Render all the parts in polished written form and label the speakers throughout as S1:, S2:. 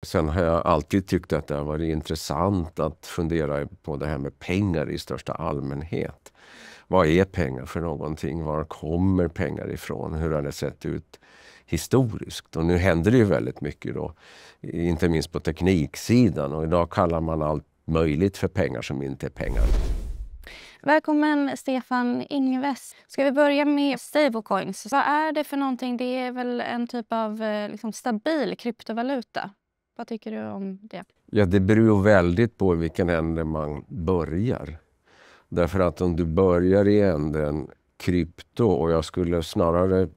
S1: Sen har jag alltid tyckt att det har varit intressant att fundera på det här med pengar i största allmänhet. Vad är pengar för någonting? Var kommer pengar ifrån? Hur har det sett ut historiskt? Och nu händer det ju väldigt mycket då. Inte minst på tekniksidan. Och idag kallar man allt möjligt för pengar som inte är pengar.
S2: Välkommen Stefan Ingves. Ska vi börja med stablecoins? Vad är det för någonting? Det är väl en typ av stabil kryptovaluta. Vad tycker du om det?
S1: Ja, det beror väldigt på vilken ände man börjar. Därför att om du börjar i änden krypto, och jag skulle snarare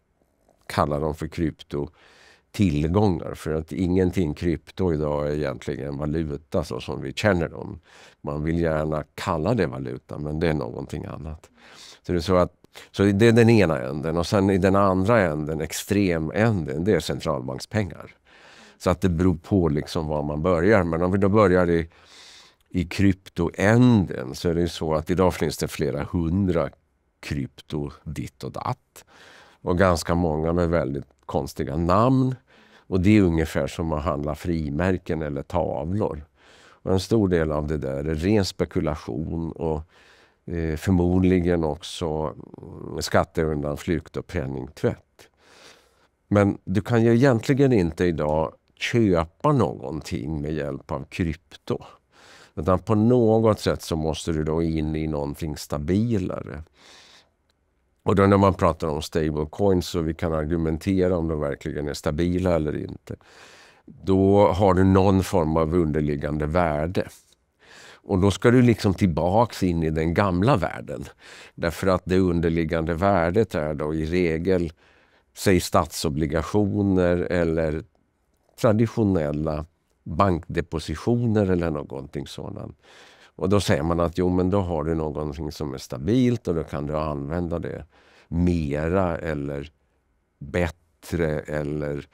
S1: kalla dem för kryptotillgångar, för att ingenting krypto idag är egentligen valuta så som vi känner dem. Man vill gärna kalla det valuta, men det är någonting annat. Så det är den ena änden, och sen i den andra änden, extremänden, det är centralbankspengar. Så att det beror på liksom var man börjar. Men om vi då börjar i kryptoänden, så är det så att idag finns det flera hundra krypto ditt och datt. Och ganska många med väldigt konstiga namn. Och det är ungefär som att handla frimärken eller tavlor. Och en stor del av det där är ren spekulation och förmodligen också skatteundanflykt och penningtvätt. Men du kan ju egentligen inte idag köpa någonting med hjälp av krypto. Utan på något sätt så måste du då in i någonting stabilare. Och då när man pratar om stablecoins, så vi kan argumentera om de verkligen är stabila eller inte. Då har du någon form av underliggande värde. Och då ska du liksom tillbaks in i den gamla världen. Därför att det underliggande värdet är då i regel, säg statsobligationer eller traditionella bankdepositioner eller någonting sådant. Och då säger man att men då har du någonting som är stabilt, och då kan du använda det mera eller bättre eller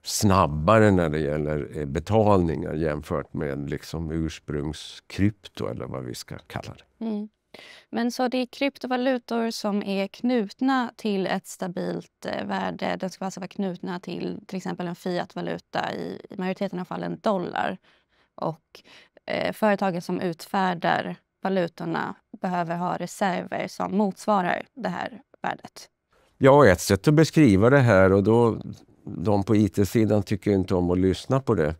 S1: snabbare när det gäller betalningar jämfört med liksom ursprungskrypto eller vad vi ska kalla det.
S2: Mm. Men så det är kryptovalutor som är knutna till ett stabilt värde. De ska alltså vara knutna till exempel en fiatvaluta, i majoriteten av fallen dollar. Och företagen som utfärdar valutorna behöver ha reserver som motsvarar det här värdet.
S1: Ja, ett sätt att beskriva det här, och då de på IT-sidan tycker inte om att lyssna på det.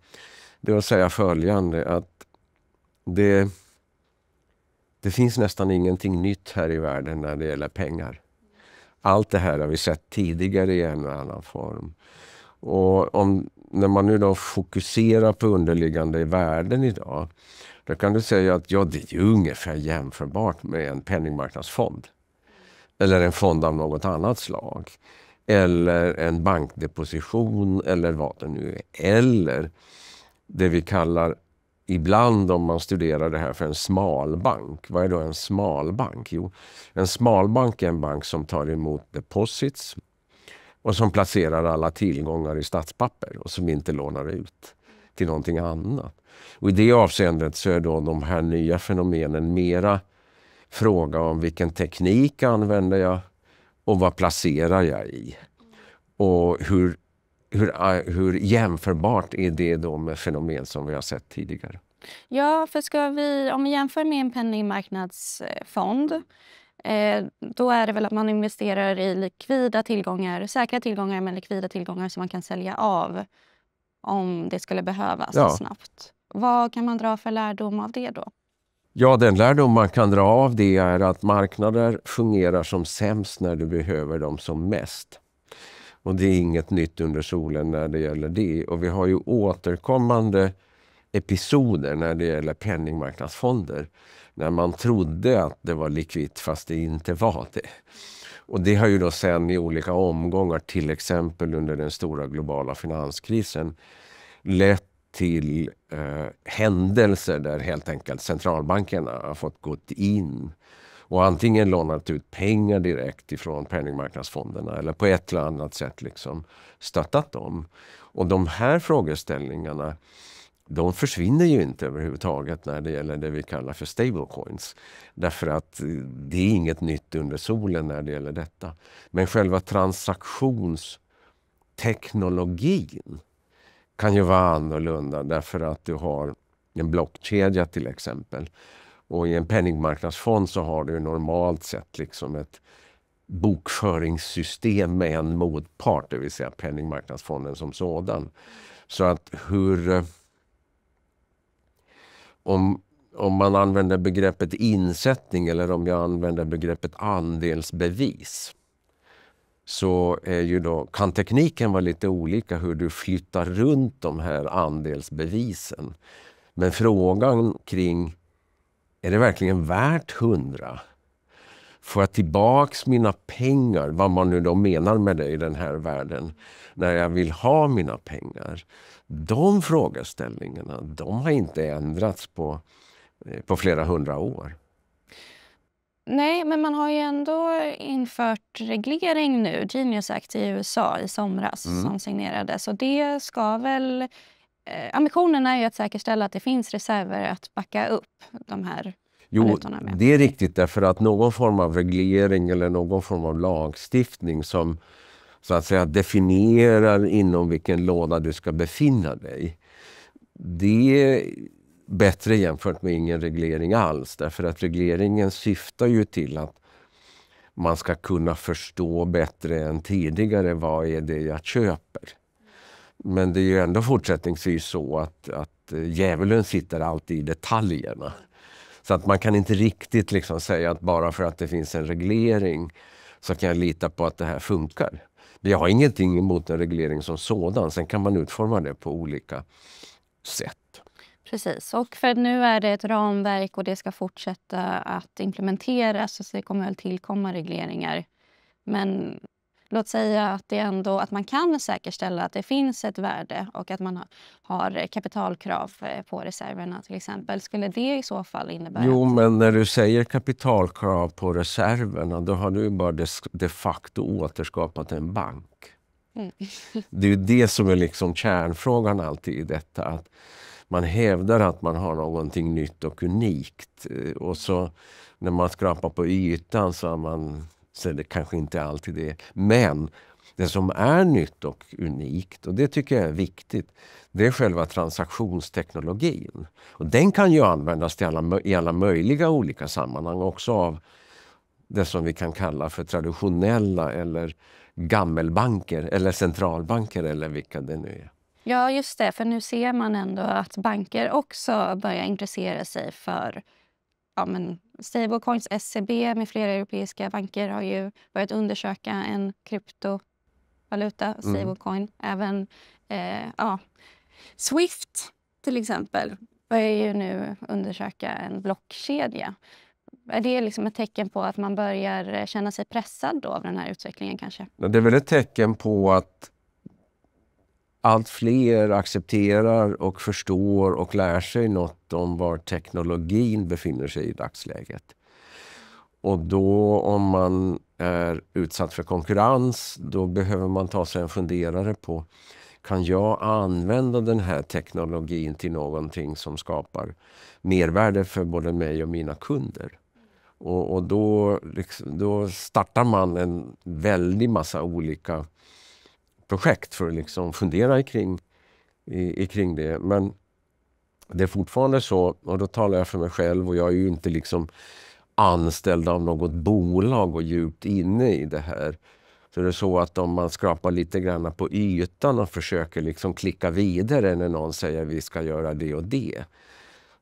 S1: Det är att säga följande, att det finns nästan ingenting nytt här i världen när det gäller pengar. Allt det här har vi sett tidigare i en eller annan form. Och när man nu då fokuserar på underliggande värden idag, då kan du säga att det är ju ungefär jämförbart med en penningmarknadsfond. Eller en fond av något annat slag. Eller en bankdeposition eller vad det nu är. Eller det vi kallar ibland, om man studerar det här, för en smalbank. Vad är då en smalbank? Jo, en smalbank är en bank som tar emot deposits och som placerar alla tillgångar i statspapper och som inte lånar ut till någonting annat. Och i det avseendet så är då de här nya fenomenen mera fråga om vilken teknik använder jag och vad placerar jag i. Och hur jämförbart är det då med fenomen som vi har sett tidigare?
S2: Ja, för om vi jämför med en penningmarknadsfond, då är det väl att man investerar i likvida tillgångar, säkra tillgångar men likvida tillgångar som man kan sälja av om det skulle behövas snabbt. Vad kan man dra för lärdom av det då?
S1: Ja, den lärdom man kan dra av det är att marknader fungerar som sämst när du behöver dem som mest. Och det är inget nytt under solen när det gäller det. Och vi har ju återkommande episoder när det gäller penningmarknadsfonder. När man trodde att det var likvitt fast det inte var det. Och det har ju då sen i olika omgångar, till exempel under den stora globala finanskrisen, lett till händelser där helt enkelt centralbankerna har fått gått in och antingen lånat ut pengar direkt ifrån penningmarknadsfonderna eller på ett eller annat sätt liksom stöttat dem. Och de här frågeställningarna, de försvinner ju inte överhuvudtaget när det gäller det vi kallar för stablecoins. Därför att det är inget nytt under solen när det gäller detta. Men själva transaktionsteknologin kan ju vara annorlunda därför att du har en blockkedja till exempel. Och i en penningmarknadsfond så har du normalt sett liksom ett bokföringssystem med en motpart, det vill säga penningmarknadsfonden som sådan. Så att om man använder begreppet insättning eller om jag använder begreppet andelsbevis, så är ju då, kan tekniken vara lite olika hur du flyttar runt de här andelsbevisen. Men frågan kring, är det verkligen värt 100? Får jag tillbaks mina pengar, vad man nu då menar med det i den här världen, när jag vill ha mina pengar? De frågeställningarna, de har inte ändrats på flera 100 år.
S2: Nej, men man har ju ändå infört reglering nu, Genius Act i USA i somras som signerades. Och det ska väl, ambitionen är ju att säkerställa att det finns reserver att backa upp de här valutorna med.
S1: Det är riktigt, därför att någon form av reglering eller någon form av lagstiftning som så att säga definierar inom vilken låda du ska befinna dig. Det är bättre jämfört med ingen reglering alls, därför att regleringen syftar ju till att man ska kunna förstå bättre än tidigare vad är det jag köper. Men det är ju ändå fortsättningsvis så att djävulen sitter alltid i detaljerna. Så att man kan inte riktigt liksom säga att bara för att det finns en reglering så kan jag lita på att det här funkar. Jag har ingenting emot en reglering som sådan, sen kan man utforma det på olika sätt.
S2: Precis, och för nu är det ett ramverk och det ska fortsätta att implementeras, så det kommer väl tillkomma regleringar. Men låt säga att det ändå, att man kan säkerställa att det finns ett värde och att man har kapitalkrav på reserverna till exempel. Skulle det i så fall innebära?
S1: Jo, men när du säger kapitalkrav på reserverna, då har du ju bara de facto återskapat en bank. Det är ju det som är liksom kärnfrågan alltid i detta, att man hävdar att man har någonting nytt och unikt. Och så när man skrapar på ytan så är det kanske inte alltid det. Men det som är nytt och unikt, och det tycker jag är viktigt, det är själva transaktionsteknologin. Och den kan ju användas i alla möjliga olika sammanhang, också av det som vi kan kalla för traditionella eller gammelbanker eller centralbanker eller vilka det nu är.
S2: Ja, just det. För nu ser man ändå att banker också börjar intressera sig för stablecoins. SEB med flera europeiska banker har ju börjat undersöka en kryptovaluta, stablecoin. Även Swift till exempel börjar ju nu undersöka en blockkedja. Är det liksom ett tecken på att man börjar känna sig pressad då av den här utvecklingen kanske?
S1: Det är väl ett tecken på att allt fler accepterar och förstår och lär sig något om var teknologin befinner sig i dagsläget. Och då, om man är utsatt för konkurrens, då behöver man ta sig en funderare på, kan jag använda den här teknologin till någonting som skapar mervärde för både mig och mina kunder? Och då startar man en väldig massa olika projekt för att liksom fundera kring det. Men det är fortfarande så, och då talar jag för mig själv, och jag är ju inte liksom anställd av något bolag och djupt inne i det här. Så det är så att om man skrapar lite grann på ytan och försöker liksom klicka vidare när någon säger vi ska göra det och det,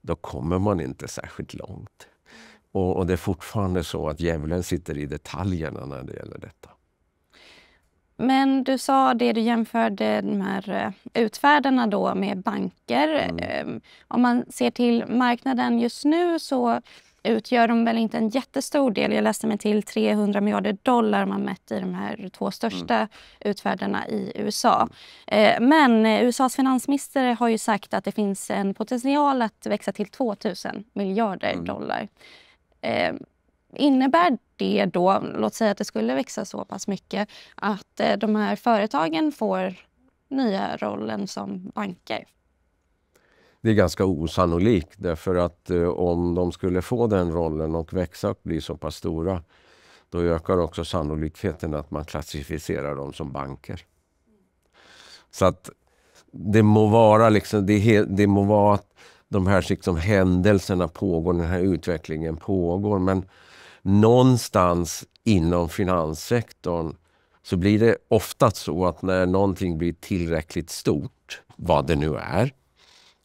S1: då kommer man inte särskilt långt. Och det är fortfarande så att djävulen sitter i detaljerna när det gäller detta.
S2: Men du sa det, du jämförde de här utfärdarna då med banker. Om man ser till marknaden just nu så utgör de väl inte en jättestor del. Jag läste mig till $300 miljarder man mätt i de här 2 största utfärdarna i USA. Men USAs finansminister har ju sagt att det finns en potential att växa till $2000 miljarder. Innebär det då, låt säga att det skulle växa så pass mycket, att de här företagen får nya rollen som banker?
S1: Det är ganska osannolikt, därför att om de skulle få den rollen och växa och bli så pass stora, då ökar också sannolikheten att man klassificerar dem som banker. Så att det må vara liksom, det må vara att de här liksom händelserna pågår, den här utvecklingen pågår, men någonstans inom finanssektorn så blir det ofta så att när någonting blir tillräckligt stort, vad det nu är,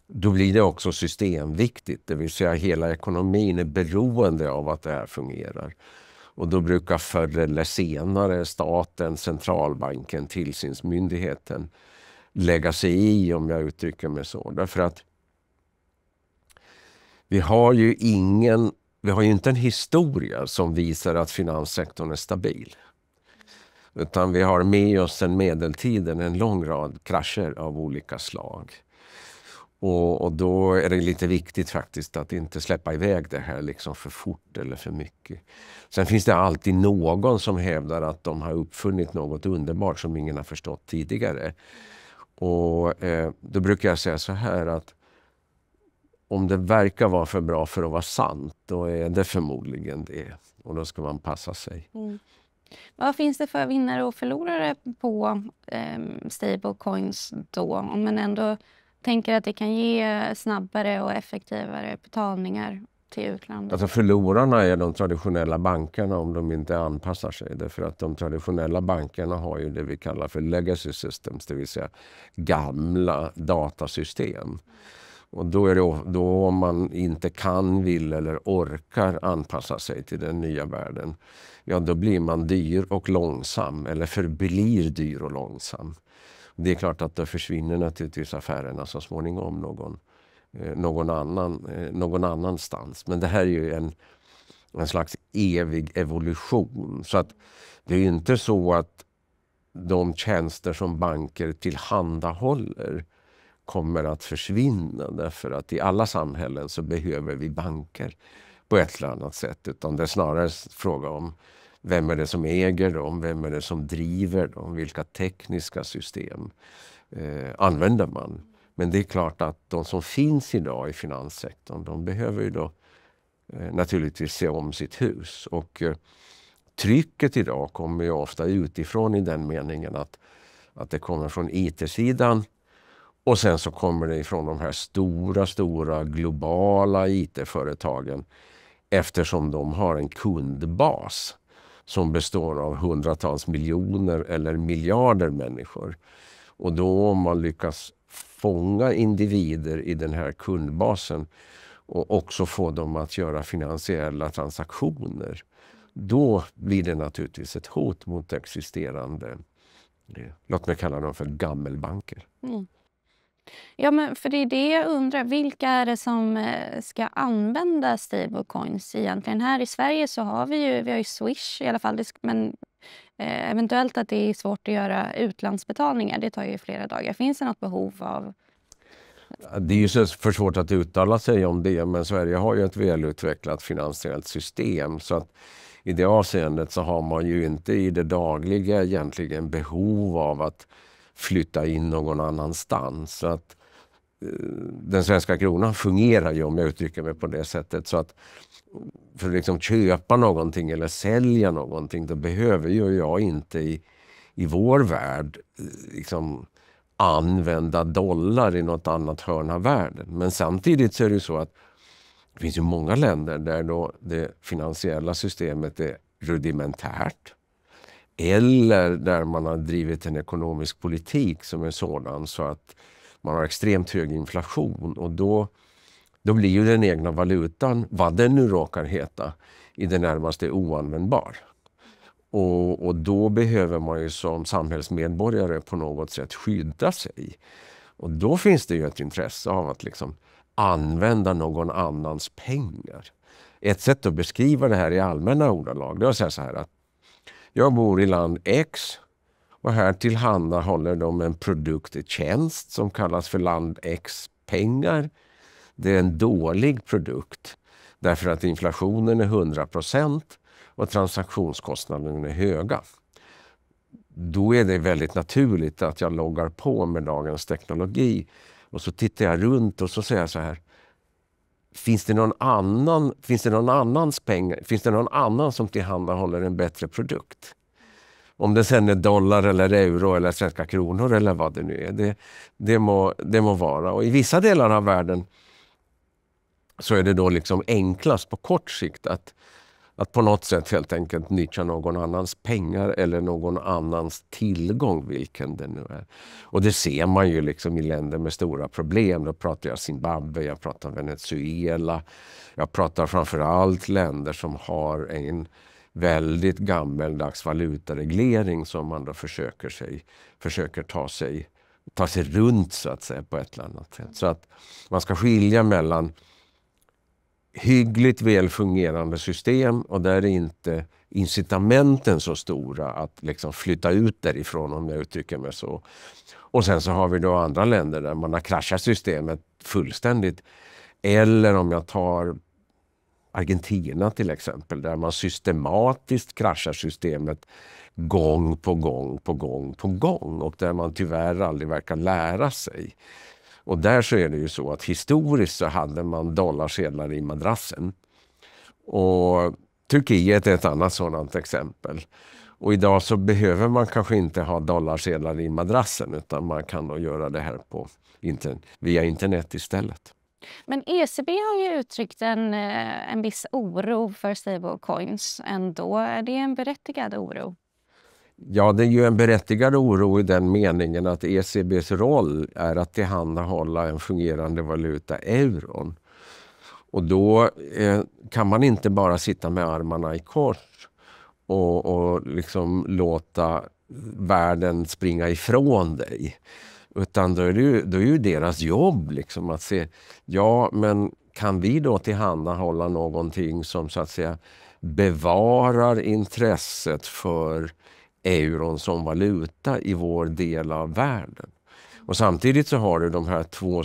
S1: då blir det också systemviktigt. Det vill säga hela ekonomin är beroende av att det här fungerar. Och då brukar förr eller senare staten, centralbanken, tillsynsmyndigheten lägga sig i, om jag uttrycker mig så. Därför att vi har ju inte en historia som visar att finanssektorn är stabil. Utan vi har med oss sedan medeltiden en lång rad krascher av olika slag. Och då är det lite viktigt faktiskt att inte släppa iväg det här liksom för fort eller för mycket. Sen finns det alltid någon som hävdar att de har uppfunnit något underbart som ingen har förstått tidigare. Och då brukar jag säga så här att om det verkar vara för bra för att vara sant, då är det förmodligen det. Och då ska man passa sig.
S2: Mm. Vad finns det för vinnare och förlorare på stablecoins då? Om man ändå tänker att det kan ge snabbare och effektivare betalningar till utlandet.
S1: Alltså förlorarna är de traditionella bankerna om de inte anpassar sig. Därför att de traditionella bankerna har ju det vi kallar för legacy systems, det vill säga gamla datasystem. Och då är det då om man inte kan, vill eller orkar anpassa sig till den nya världen, ja då blir man dyr och långsam eller förblir dyr och långsam. Det är klart att då försvinner naturligtvis affärerna så småningom någon annanstans. Men det här är ju en slags evig evolution. Så att det är ju inte så att de tjänster som banker tillhandahåller kommer att försvinna. Därför att i alla samhällen så behöver vi banker på ett eller annat sätt. Utan det är snarare fråga om vem är det som äger dem, vem är det som driver dem, vilka tekniska system använder man. Men det är klart att de som finns idag i finanssektorn, de behöver ju då naturligtvis se om sitt hus. Och trycket idag kommer ju ofta utifrån i den meningen att det kommer från IT-sidan och sen så kommer det ifrån de här stora globala IT-företagen eftersom de har en kundbas som består av hundratals miljoner eller miljarder människor. Och då om man lyckas fånga individer i den här kundbasen och också få dem att göra finansiella transaktioner, då blir det naturligtvis ett hot mot existerande, låt mig kalla dem för gammelbanker.
S2: Mm. Ja, men för det är det jag undrar. Vilka är det som ska använda stablecoins egentligen? Här i Sverige så har vi har ju Swish i alla fall. Men eventuellt att det är svårt att göra utlandsbetalningar. Det tar ju flera dagar. Finns det något behov av?
S1: Det är ju så för svårt att uttala sig om det. Men Sverige har ju ett välutvecklat finansiellt system. Så att i det avseendet så har man ju inte i det dagliga egentligen behov av att flytta in någon annanstans. Så att den svenska kronan fungerar ju, om jag uttrycker mig på det sättet. Så att för att liksom köpa någonting eller sälja någonting, då behöver ju jag inte i vår värld liksom använda dollar i något annat hörn av världen. Men samtidigt så är det ju så att det finns ju många länder där då det finansiella systemet är rudimentärt. Eller där man har drivit en ekonomisk politik som är sådan så att man har extremt hög inflation. Och då blir ju den egna valutan, vad den nu råkar heta, i det närmaste oanvändbar. Och då behöver man ju som samhällsmedborgare på något sätt skydda sig. Och då finns det ju ett intresse av att liksom använda någon annans pengar. Ett sätt att beskriva det här i allmänna ordalag, det är att säga så här att jag bor i land X och här tillhandahåller de en produkt, en tjänst som kallas för land X pengar. Det är en dålig produkt därför att inflationen är 100% och transaktionskostnaden är höga. Då är det väldigt naturligt att jag loggar på med dagens teknologi och så tittar jag runt och så säger jag så här: Finns det någon annan som tillhandahåller en bättre produkt? Om det sen är dollar eller euro eller svenska kronor eller vad det nu är. Det må vara. Och i vissa delar av världen så är det då liksom enklast på kort sikt att på något sätt helt enkelt nyttja någon annans pengar eller någon annans tillgång, vilken det nu är. Och det ser man ju liksom i länder med stora problem. Då pratar jag Zimbabwe, jag pratar Venezuela. Jag pratar framförallt länder som har en väldigt gammeldags valutareglering som man då försöker ta sig runt så att säga på ett eller annat sätt. Så att man ska skilja mellan hyggligt välfungerande system och där är inte incitamenten så stora att liksom flytta ut därifrån, om jag uttrycker mig så. Och sen så har vi då andra länder där man har kraschat systemet fullständigt. Eller om jag tar Argentina till exempel, där man systematiskt kraschar systemet gång på gång och där man tyvärr aldrig verkar lära sig. Och där så är det ju så att historiskt så hade man dollarsedlar i madrassen. Och Turkiet är ett annat sådant exempel. Och idag så behöver man kanske inte ha dollarsedlar i madrassen, utan man kan då göra det här via internet istället.
S2: Men ECB har ju uttryckt en viss oro för stablecoins ändå. Är det en berättigad oro?
S1: Ja, det är ju en berättigad oro i den meningen att ECBs roll är att tillhandahålla en fungerande valuta, euron. Och då kan man inte bara sitta med armarna i kors och liksom låta världen springa ifrån dig. Utan då är det ju deras jobb liksom att se, ja men kan vi då tillhandahålla någonting som så att säga bevarar intresset för euron som valuta i vår del av världen. Och samtidigt så har du de här två,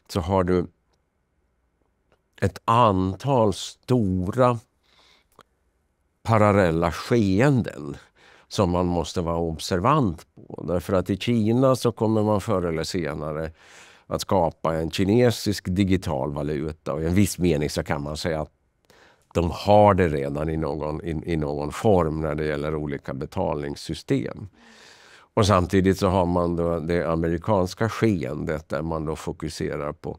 S1: så har du ett antal stora parallella skeenden som man måste vara observant på. Därför att i Kina så kommer man förr eller senare att skapa en kinesisk digital valuta, och i en viss mening så kan man säga att de har det redan i någon form när det gäller olika betalningssystem. Och samtidigt så har man då det amerikanska skeendet där man då fokuserar på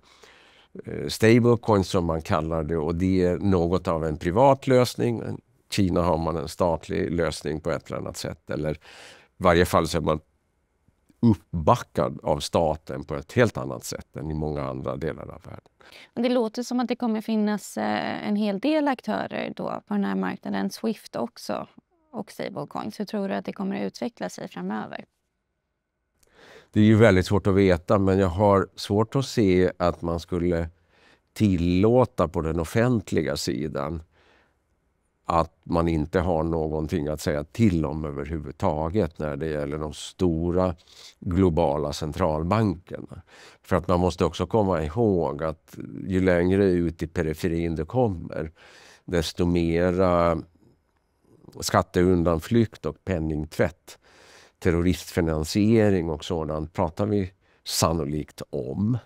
S1: stablecoins som man kallar det, och det är något av en privat lösning. I Kina har man en statlig lösning på ett eller annat sätt, eller i varje fall så är man uppbackad av staten på ett helt annat sätt än i många andra delar av världen.
S2: Det låter som att det kommer finnas en hel del aktörer då på den här marknaden, Swift också och stablecoins. Hur tror du att det kommer att utveckla sig framöver?
S1: Det är ju väldigt svårt att veta, men jag har svårt att se att man skulle tillåta på den offentliga sidan att man inte har någonting att säga till om överhuvudtaget när det gäller de stora globala centralbankerna. För att man måste också komma ihåg att ju längre ut i periferin det kommer, desto mera skatteundanflykt och penningtvätt, terroristfinansiering och sådant pratar vi sannolikt om.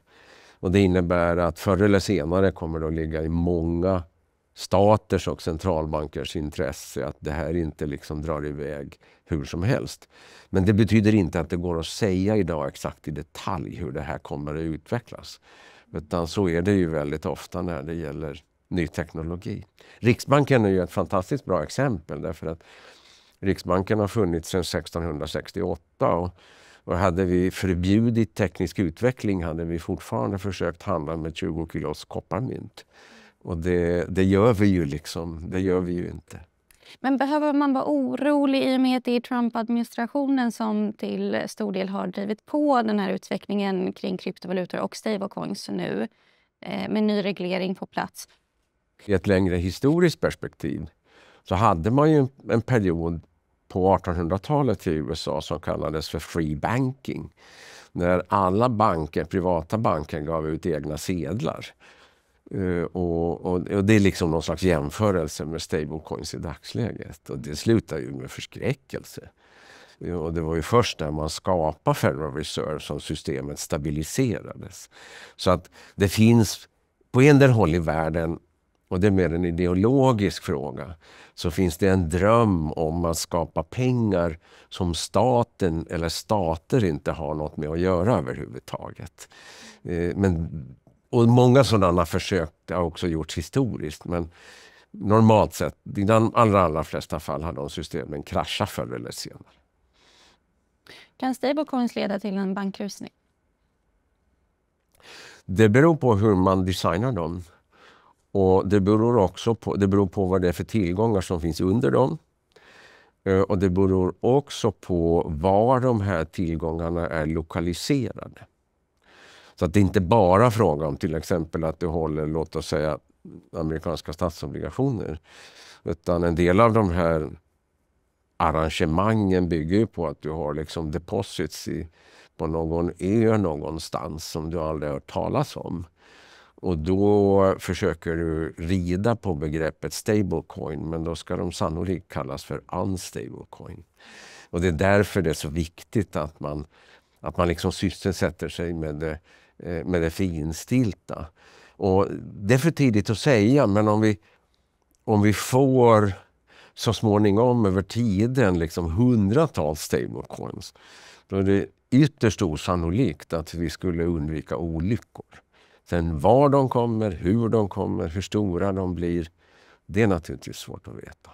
S1: Och det innebär att förr eller senare kommer det att ligga i många staters och centralbankers intresse att det här inte liksom drar iväg hur som helst. Men det betyder inte att det går att säga idag exakt i detalj hur det här kommer att utvecklas. Utan så är det ju väldigt ofta när det gäller ny teknologi. Riksbanken är ju ett fantastiskt bra exempel, därför att Riksbanken har funnits sedan 1668 och hade vi förbjudit teknisk utveckling hade vi fortfarande försökt handla med 20 kilos kopparmynt. Och det gör vi ju inte.
S2: Men behöver man vara orolig i och med att det är Trump-administrationen som till stor del har drivit på den här utvecklingen kring kryptovalutor och stablecoins nu med ny reglering på plats?
S1: I ett längre historiskt perspektiv så hade man ju en period på 1800-talet i USA som kallades för free banking. När alla privata banker gav ut egna sedlar. Och det är liksom någon slags jämförelse med stablecoins i dagsläget. Och det slutar ju med förskräckelse. Och det var ju först när man skapade Federal Reserve som systemet stabiliserades. Så att det finns på en del håll i världen, och det är mer en ideologisk fråga, så finns det en dröm om att skapa pengar som staten eller stater inte har något med att göra överhuvudtaget. Och många sådana försök har också gjorts historiskt, men normalt sett, i de allra flesta fall har de systemen kraschat förr eller senare.
S2: Kan stablecoins leda till en bankrusning?
S1: Det beror på hur man designar dem. Och det beror på vad det är för tillgångar som finns under dem. Och det beror också på var de här tillgångarna är lokaliserade. Så att det inte bara är fråga om till exempel att du håller, låt oss säga, amerikanska statsobligationer. Utan en del av de här arrangemangen bygger ju på att du har liksom deposits på någon ö någonstans som du aldrig har hört talas om. Och då försöker du rida på begreppet stablecoin, men då ska de sannolikt kallas för unstablecoin. Och det är därför det är så viktigt att man liksom sysselsätter sig med det finstilta. Och det är för tidigt att säga, men om vi får så småningom över tiden liksom hundratals stablecoins, då är det ytterst osannolikt att vi skulle undvika olyckor. Sen var de kommer, hur stora de blir, det är naturligtvis svårt att veta.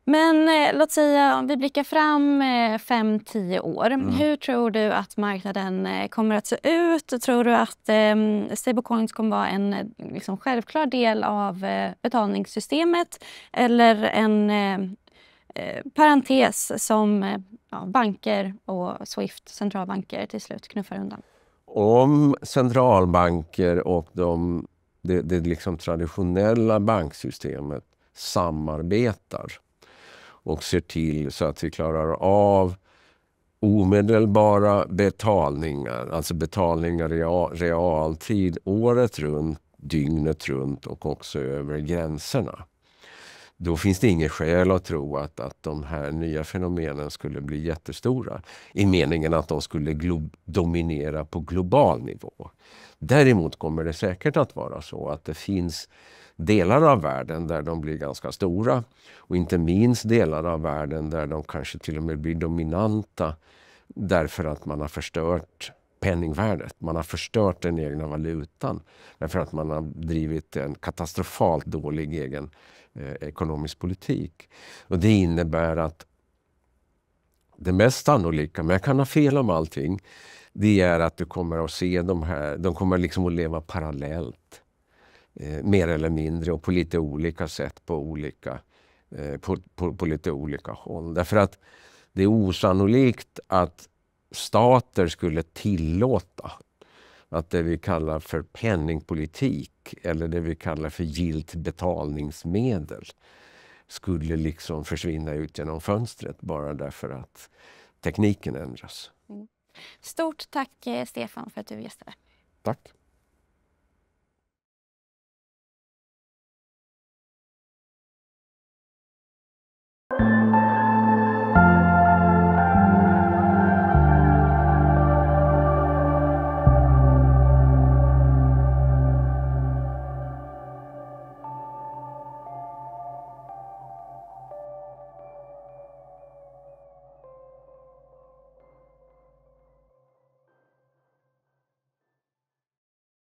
S2: Men låt säga om vi blickar fram 5-10 år. Hur tror du att marknaden kommer att se ut? Tror du att stablecoins kommer vara en liksom självklar del av betalningssystemet eller en parentes som banker och Swift, centralbanker, till slut knuffar undan?
S1: Om centralbanker och det liksom traditionella banksystemet samarbetar och ser till så att vi klarar av omedelbara betalningar, alltså betalningar i realtid året runt, dygnet runt och också över gränserna. Då finns det inget skäl att tro att de här nya fenomenen skulle bli jättestora. I meningen att de skulle dominera på global nivå. Däremot kommer det säkert att vara så att det finns delar av världen där de blir ganska stora. Och inte minst delar av världen där de kanske till och med blir dominanta. Därför att man har förstört penningvärdet. Man har förstört den egna valutan. Därför att man har drivit en katastrofalt dålig egen ekonomisk politik. Och det innebär att det mest sannolika, men jag kan ha fel om allting, det är att du kommer att se de kommer liksom att leva parallellt. Mer eller mindre och på lite olika sätt på lite olika håll. Därför att det är osannolikt att stater skulle tillåta att det vi kallar för penningpolitik eller det vi kallar för gillt betalningsmedel skulle liksom försvinna ut genom fönstret bara därför att tekniken ändras.
S2: Stort tack Stefan för att du gästade.
S1: Tack.